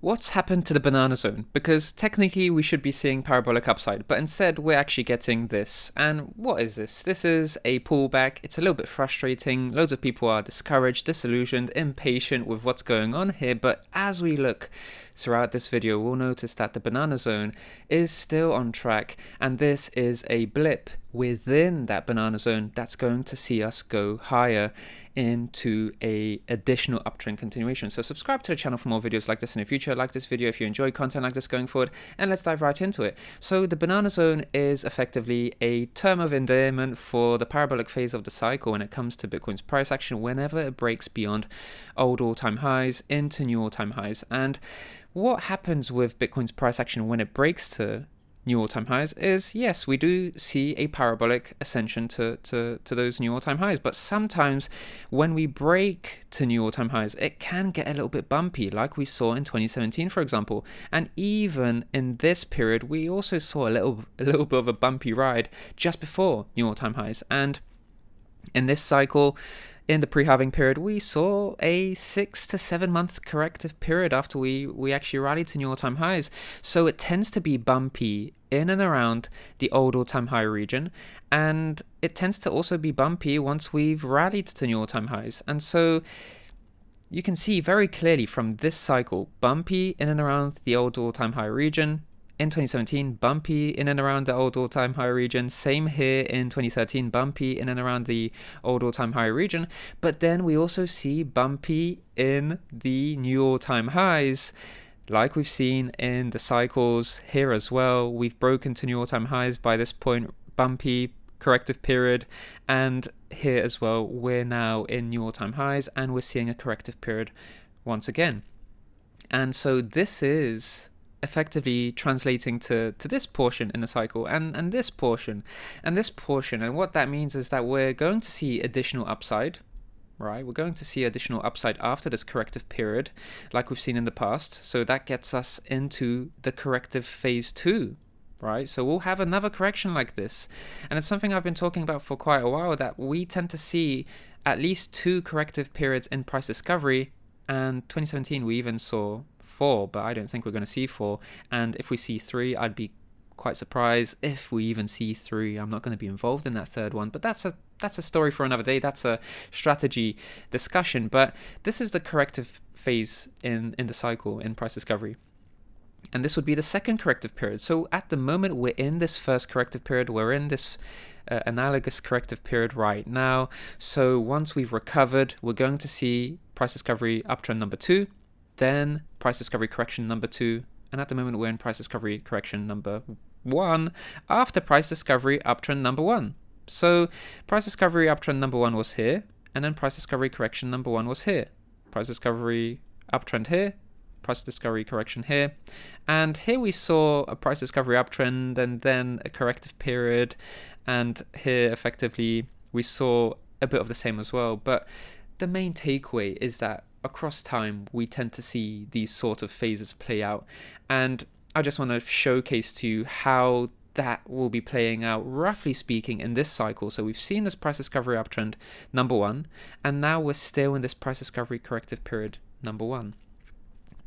What's happened to the banana zone? Because technically we should be seeing parabolic upside, but instead we're actually getting this. And what is this? This is a pullback. It's a little bit frustrating. Loads of people are discouraged, disillusioned, impatient with what's going on here. But as we look throughout this video, we'll notice that the banana zone is still on track. And this is a blip within that banana zone that's going to see us go higher into a additional uptrend continuation. So subscribe to the channel for more videos like this in the future. Like this video if you enjoy content like this going forward, and let's dive right into it. So the banana zone is effectively a term of endearment for the parabolic phase of the cycle when it comes to Bitcoin's price action whenever it breaks beyond old all-time highs into new all-time highs. And what happens with Bitcoin's price action when it breaks to new all-time highs is, yes, we do see a parabolic ascension to those new all-time highs, but sometimes when we break to new all-time highs, it can get a little bit bumpy, like we saw in 2017, for example. And even in this period, we also saw a little bit of a bumpy ride just before new all-time highs. And in this cycle, in the pre-halving period, we saw a 6 to 7 month corrective period after we actually rallied to new all-time highs. So it tends to be bumpy in and around the old all-time high region, and it tends to also be bumpy once we've rallied to new all-time highs. And so you can see very clearly from this cycle, bumpy in and around the old all-time high region. In 2017, bumpy in and around the old all-time high region. Same here in 2013, bumpy in and around the old all-time high region. But then we also see bumpy in the new all-time highs, like we've seen in the cycles here as well. We've broken to new all-time highs by this point, bumpy corrective period, and here as well, we're now in new all-time highs and we're seeing a corrective period once again. And so this is effectively translating to this portion in the cycle and this portion and this portion. And what that means is that we're going to see additional upside, right? We're going to see additional upside after this corrective period, like we've seen in the past. So that gets us into the corrective phase 2, right? So we'll have another correction like this. And it's something I've been talking about for quite a while, that we tend to see at least 2 corrective periods in price discovery. And 2017, we even saw 4, but I don't think we're going to see 4. And if we see 3, I'd be quite surprised. If we even see 3, I'm not going to be involved in that third one. But that's a story for another day. That's a strategy discussion. But this is the corrective phase in the cycle in price discovery. And this would be the second corrective period. So at the moment, we're in this first corrective period. We're in this analogous corrective period right now. So once we've recovered, we're going to see price discovery uptrend number 2, then price discovery correction number 2. And at the moment, we're in price discovery correction number 1 after price discovery uptrend number 1. So price discovery uptrend number 1 was here, and then price discovery correction number 1 was here. Price discovery uptrend here, price discovery correction here, and here we saw a price discovery uptrend and then a corrective period, and here effectively we saw a bit of the same as well. But the main takeaway is that across time we tend to see these sort of phases play out, and I just want to showcase to you how that will be playing out, roughly speaking, in this cycle. So we've seen this price discovery uptrend number 1, and now we're still in this price discovery corrective period number 1.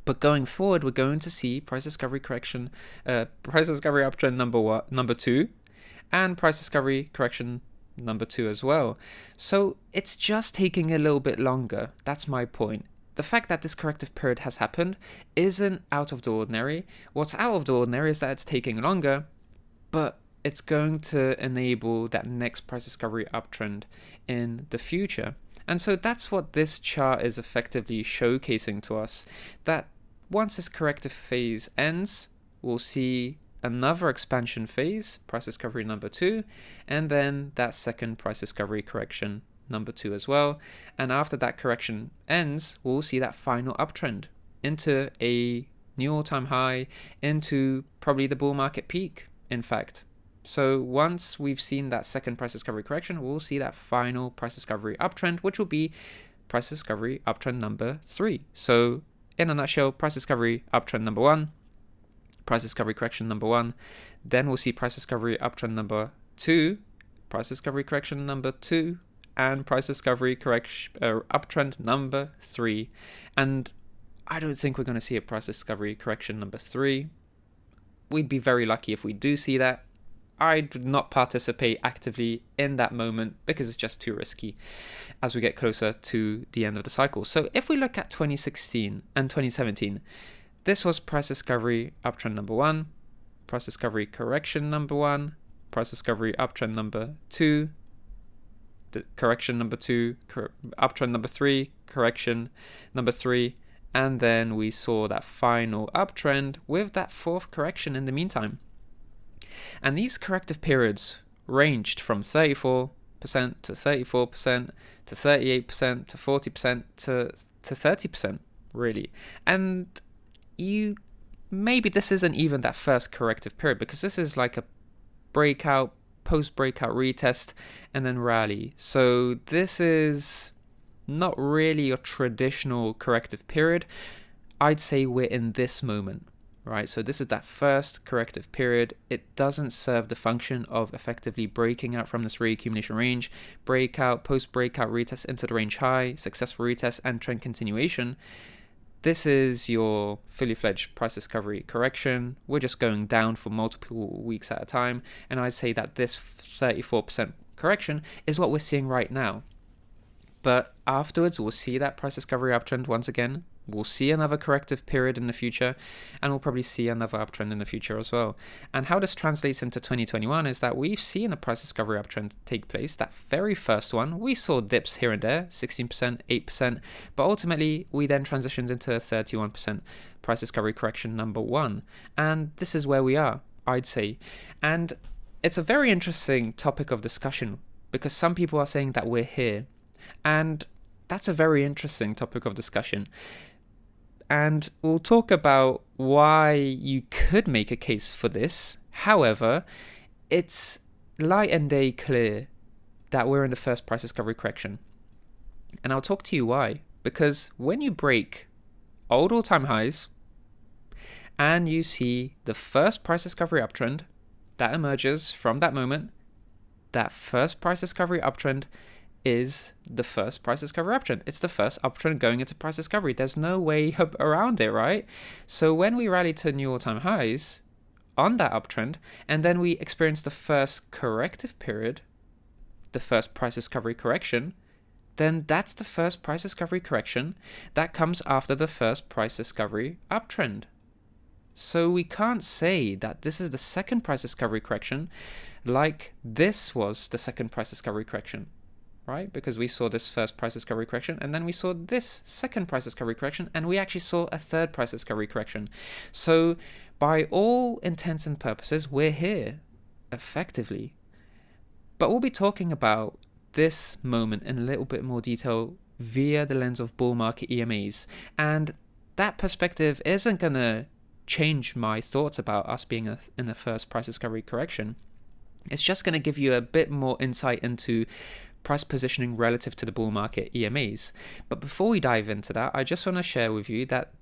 But going forward, we're going to see price discovery correction, price discovery uptrend number 2, and price discovery correction number 2 as well. So it's just taking a little bit longer. That's my point. The fact that this corrective period has happened isn't out of the ordinary. What's out of the ordinary is that it's taking longer, but it's going to enable that next price discovery uptrend in the future. And so that's what this chart is effectively showcasing to us, that once this corrective phase ends, we'll see another expansion phase, price discovery number 2, and then that second price discovery correction number 2 as well. And after that correction ends, we'll see that final uptrend into a new all-time high, into probably the bull market peak, in fact. So once we've seen that second price discovery correction, we'll see that final price discovery uptrend, which will be price discovery uptrend number 3. So in a nutshell, price discovery uptrend number 1, price discovery correction number 1, then we'll see price discovery uptrend number 2, price discovery correction number 2, and price discovery correction uptrend number 3. And I don't think we're going to see a price discovery correction number 3. We'd be very lucky if we do see that. I'd not participate actively in that moment because it's just too risky as we get closer to the end of the cycle. So if we look at 2016 and 2017, this was price discovery uptrend number 1, price discovery correction number 1, price discovery uptrend number 2, the correction number 2, uptrend number 3, correction number 3, and then we saw that final uptrend with that 4th correction in the meantime. And these corrective periods ranged from 34% to 34% to 38% to 40% to 30%, really. And maybe this isn't even that first corrective period, because this is like a breakout, post-breakout retest, and then rally. So this is not really a traditional corrective period. I'd say we're in this moment, right? So this is that first corrective period. It doesn't serve the function of effectively breaking out from this reaccumulation range, breakout, post-breakout retest into the range high, successful retest, and trend continuation. This is your fully fledged price discovery correction. We're just going down for multiple weeks at a time. And I'd say that this 34% correction is what we're seeing right now. But afterwards, we'll see that price discovery uptrend once again. We'll see another corrective period in the future, and we'll probably see another uptrend in the future as well. And how this translates into 2021 is that we've seen a price discovery uptrend take place. That very first one, we saw dips here and there, 16%, 8%, but ultimately we then transitioned into a 31% price discovery correction number 1. And this is where we are, I'd say. And it's a very interesting topic of discussion because some people are saying that we're here. And that's a very interesting topic of discussion. And we'll talk about why you could make a case for this. However, it's light and day clear that we're in the first price discovery correction. And I'll talk to you why. Because when you break old all-time highs and you see the first price discovery uptrend that emerges from that moment, that first price discovery uptrend is the first price discovery uptrend. It's the first uptrend going into price discovery. There's no way around it, right? So when we rally to new all-time highs on that uptrend, and then we experience the first corrective period, the first price discovery correction, then that's the first price discovery correction that comes after the first price discovery uptrend. So we can't say that this is the second price discovery correction like this was the second price discovery correction. Right? Because we saw this first price discovery correction, and then we saw this second price discovery correction, and we actually saw a third price discovery correction. So by all intents and purposes, we're here, effectively. But we'll be talking about this moment in a little bit more detail via the lens of bull market EMAs. And that perspective isn't going to change my thoughts about us being in the first price discovery correction. It's just going to give you a bit more insight into price positioning relative to the bull market EMAs. But before we dive into that, I just want to share with you that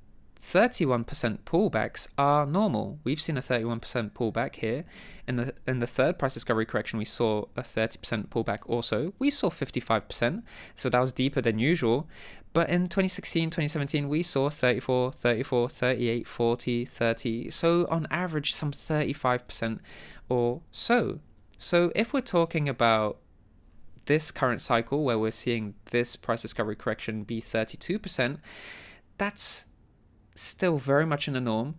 31% pullbacks are normal. We've seen a 31% pullback here. In the third price discovery correction, we saw a 30% pullback also. We saw 55%, so that was deeper than usual. But in 2016, 2017, we saw 34, 34, 38, 40, 30. So on average, some 35% or so. So if we're talking about this current cycle where we're seeing this price discovery correction be 32%, that's still very much in the norm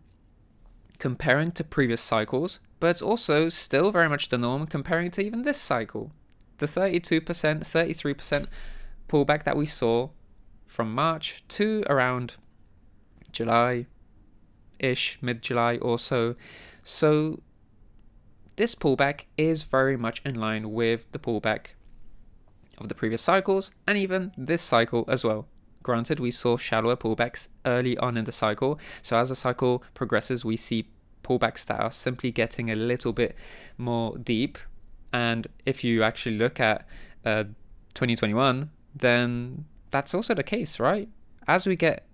comparing to previous cycles, but it's also still very much the norm comparing to even this cycle. The 32%, 33% pullback that we saw from March to around July-ish, mid-July or so. So this pullback is very much in line with the pullback of the previous cycles and even this cycle as well. Granted, we saw shallower pullbacks early on in the cycle, so as the cycle progresses we see pullbacks that are simply getting a little bit more deep. And if you actually look at 2021, then that's also the case, right? As we get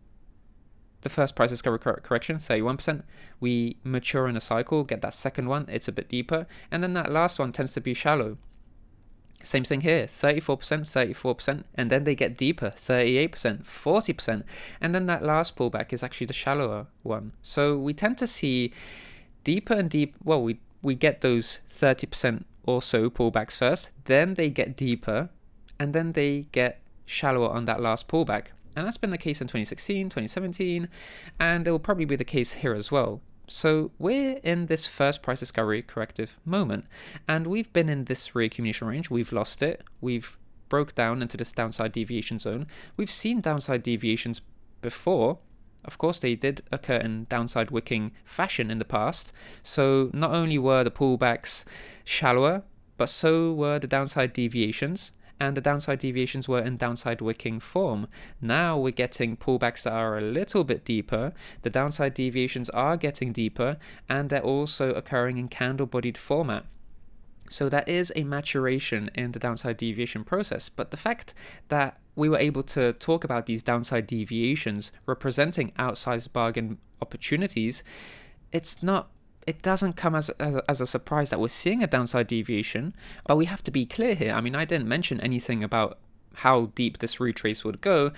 the first price discovery correction, 31%, we mature in a cycle, get that second one, it's a bit deeper, and then that last one tends to be shallow. Same thing here, 34%, 34%, and then they get deeper, 38%, 40%, and then that last pullback is actually the shallower one. So we tend to see deeper and deep, well, we get those 30% or so pullbacks first, then they get deeper, and then they get shallower on that last pullback. And that's been the case in 2016, 2017, and it will probably be the case here as well. So we're in this first price discovery corrective moment, and we've been in this reaccumulation range. We've lost it. We've broke down into this downside deviation zone. We've seen downside deviations before. Of course, they did occur in downside wicking fashion in the past. So not only were the pullbacks shallower, but so were the downside deviations. And the downside deviations were in downside wicking form. Now we're getting pullbacks that are a little bit deeper. The downside deviations are getting deeper, and they're also occurring in candle-bodied format. So that is a maturation in the downside deviation process. But the fact that we were able to talk about these downside deviations representing outsized bargain opportunities, it doesn't come as a surprise that we're seeing a downside deviation, but we have to be clear here. I mean, I didn't mention anything about how deep this retrace would go,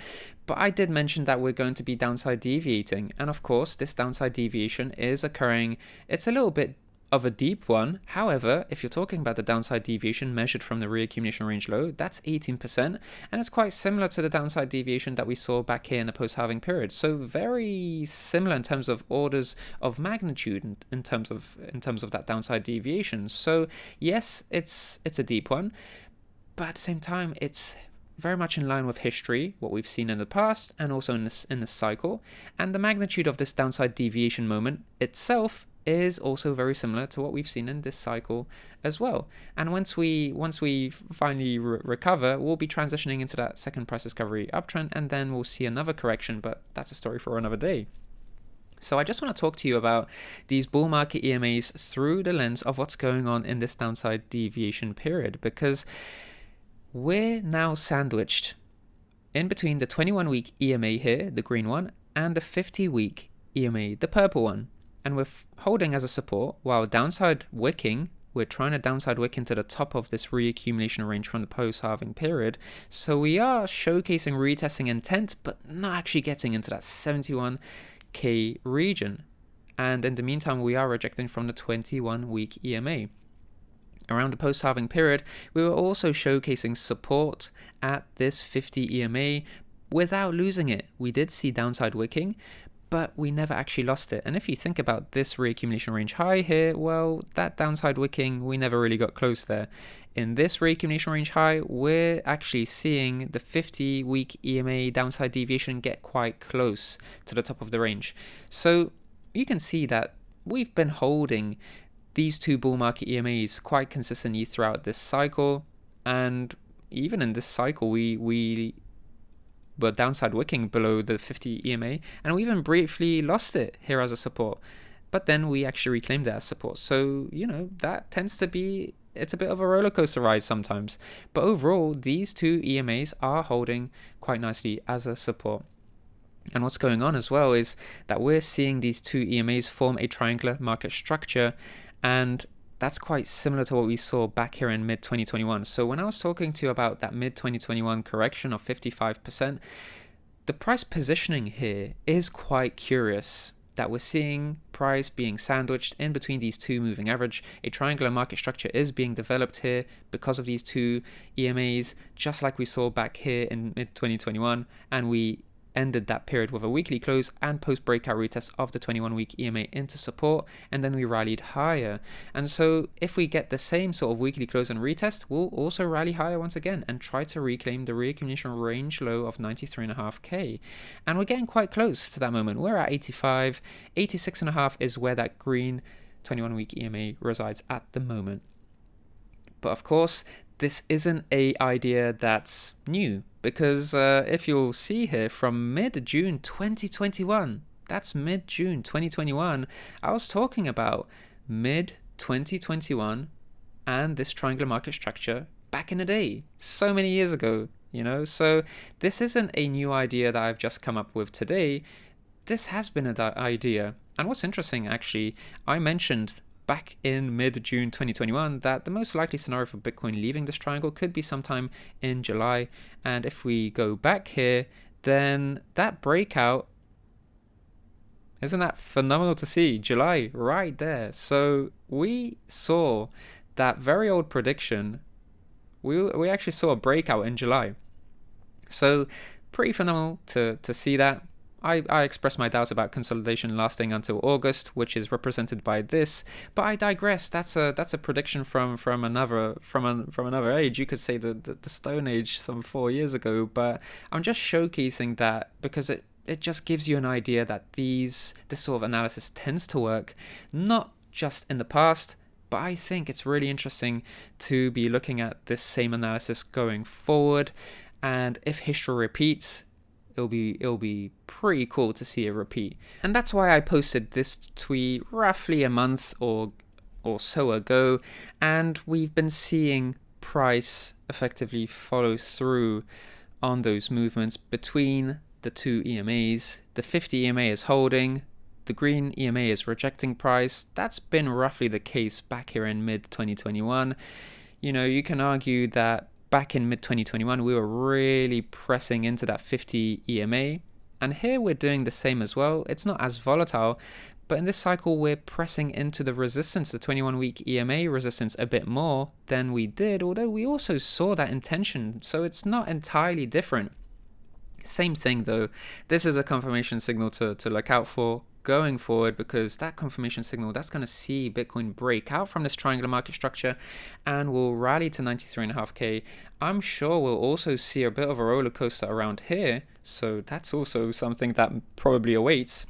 but I did mention that we're going to be downside deviating. And of course, this downside deviation is occurring. It's a little bit of a deep one. However, if you're talking about the downside deviation measured from the reaccumulation range low, that's 18%, and it's quite similar to the downside deviation that we saw back here in the post-halving period. So very similar in terms of orders of magnitude in terms of that downside deviation. So yes, it's a deep one, but at the same time, it's very much in line with history, what we've seen in the past, and also in this cycle. And the magnitude of this downside deviation moment itself is also very similar to what we've seen in this cycle as well. And once we finally recover, we'll be transitioning into that second price discovery uptrend, and then we'll see another correction, but that's a story for another day. So I just want to talk to you about these bull market EMAs through the lens of what's going on in this downside deviation period, because we're now sandwiched in between the 21-week EMA here, the green one, and the 50-week EMA, the purple one. And we're holding as a support while downside wicking. We're trying to downside wick into the top of this reaccumulation range from the post-halving period. So we are showcasing retesting intent, but not actually getting into that 71k region. And in the meantime, we are rejecting from the 21-week EMA. Around the post-halving period, we were also showcasing support at this 50 EMA without losing it. We did see downside wicking, but we never actually lost it. And if you think about this reaccumulation range high here, well, that downside wicking, we never really got close there. In this reaccumulation range high, we're actually seeing the 50-week EMA downside deviation get quite close to the top of the range. So you can see that we've been holding these two bull market EMAs quite consistently throughout this cycle. And even in this cycle, we were downside wicking below the 50 EMA, and we even briefly lost it here as a support, but then we actually reclaimed it as support. So that tends to be, it's a bit of a roller coaster ride sometimes, but overall these two EMAs are holding quite nicely as a support. And what's going on as well is that we're seeing these two EMAs form a triangular market structure, and that's quite similar to what we saw back here in mid-2021. So when I was talking to you about that mid-2021 correction of 55%, the price positioning here is quite curious, that we're seeing price being sandwiched in between these two moving average. A triangular market structure is being developed here because of these two EMAs, just like we saw back here in mid-2021, and we ended that period with a weekly close and post breakout retest of the 21-week EMA into support, and then we rallied higher. And so if we get the same sort of weekly close and retest, we'll also rally higher once again and try to reclaim the reaccumulation range low of 93.5k. And we're getting quite close to that moment. We're at 85, 86.5 is where that green 21-week EMA resides at the moment. But of course, this isn't an idea that's new, because if you'll see here, from mid-June 2021, that's mid-June 2021, I was talking about mid-2021 and this triangular market structure back in the day, so many years ago, So this isn't a new idea that I've just come up with today. This has been an idea. And what's interesting, actually, I mentioned back in mid-June 2021 that the most likely scenario for Bitcoin leaving this triangle could be sometime in July. And if we go back here, then that breakout, isn't that phenomenal to see? July right there. So we saw that very old prediction. We actually saw a breakout in July. So pretty phenomenal to see that. I expressed my doubts about consolidation lasting until August, which is represented by this, but I digress. That's a prediction from another age. You could say the Stone Age some 4 years ago, but I'm just showcasing that because it just gives you an idea that this sort of analysis tends to work, not just in the past, but I think it's really interesting to be looking at this same analysis going forward. And if history repeats, it'll be pretty cool to see a repeat. And that's why I posted this tweet roughly a month or so ago, and we've been seeing price effectively follow through on those movements between the two EMAs. The 50 EMA is holding, the green EMA is rejecting price. That's been roughly the case back here in mid 2021. You can argue that back in mid-2021, we were really pressing into that 50 EMA. And here we're doing the same as well. It's not as volatile, but in this cycle, we're pressing into the resistance, the 21-week EMA resistance a bit more than we did, although we also saw that intention. So it's not entirely different. Same thing though. This is a confirmation signal to look out for going forward, because that confirmation signal, that's going to see Bitcoin break out from this triangular market structure and will rally to 93.5k. I'm sure we'll also see a bit of a roller coaster around here, so that's also something that probably awaits,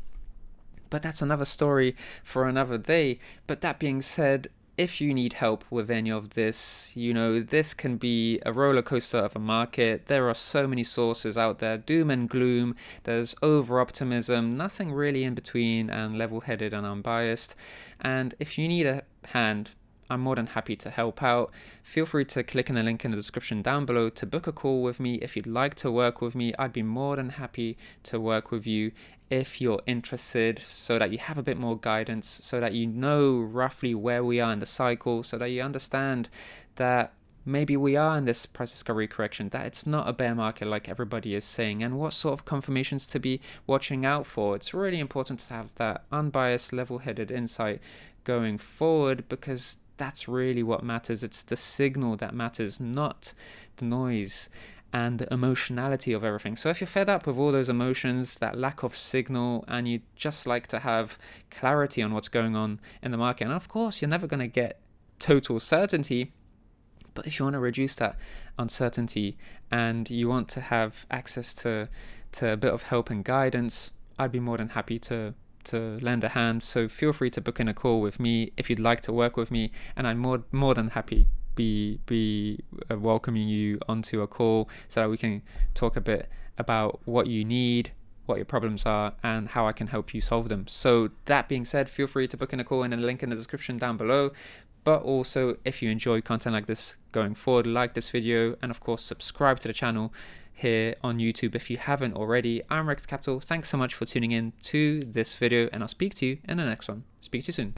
but that's another story for another day. But that being said, if you need help with any of this, this can be a roller coaster of a market. There are so many sources out there, doom and gloom, there's over optimism, nothing really in between, and level-headed and unbiased. And if you need a hand, I'm more than happy to help out. Feel free to click in the link in the description down below to book a call with me. If you'd like to work with me, I'd be more than happy to work with you if you're interested, so that you have a bit more guidance, so that you know roughly where we are in the cycle, so that you understand that maybe we are in this price discovery correction, that it's not a bear market like everybody is saying, and what sort of confirmations to be watching out for. It's really important to have that unbiased, level-headed insight going forward, because that's really what matters. It's the signal that matters, not the noise and the emotionality of everything. So if you're fed up with all those emotions, that lack of signal, and you just like to have clarity on what's going on in the market, and of course you're never going to get total certainty, but if you want to reduce that uncertainty and you want to have access to a bit of help and guidance, I'd be more than happy to lend a hand. So feel free to book in a call with me if you'd like to work with me, and I'm more than happy be welcoming you onto a call so that we can talk a bit about what you need, what your problems are, and how I can help you solve them. So that being said, feel free to book in a call in the link in the description down below. But also, if you enjoy content like this going forward, like this video, and of course subscribe to the channel here on YouTube if you haven't already. I'm Rekt Capital. Thanks so much for tuning in to this video, and I'll speak to you in the next one. Speak to you soon.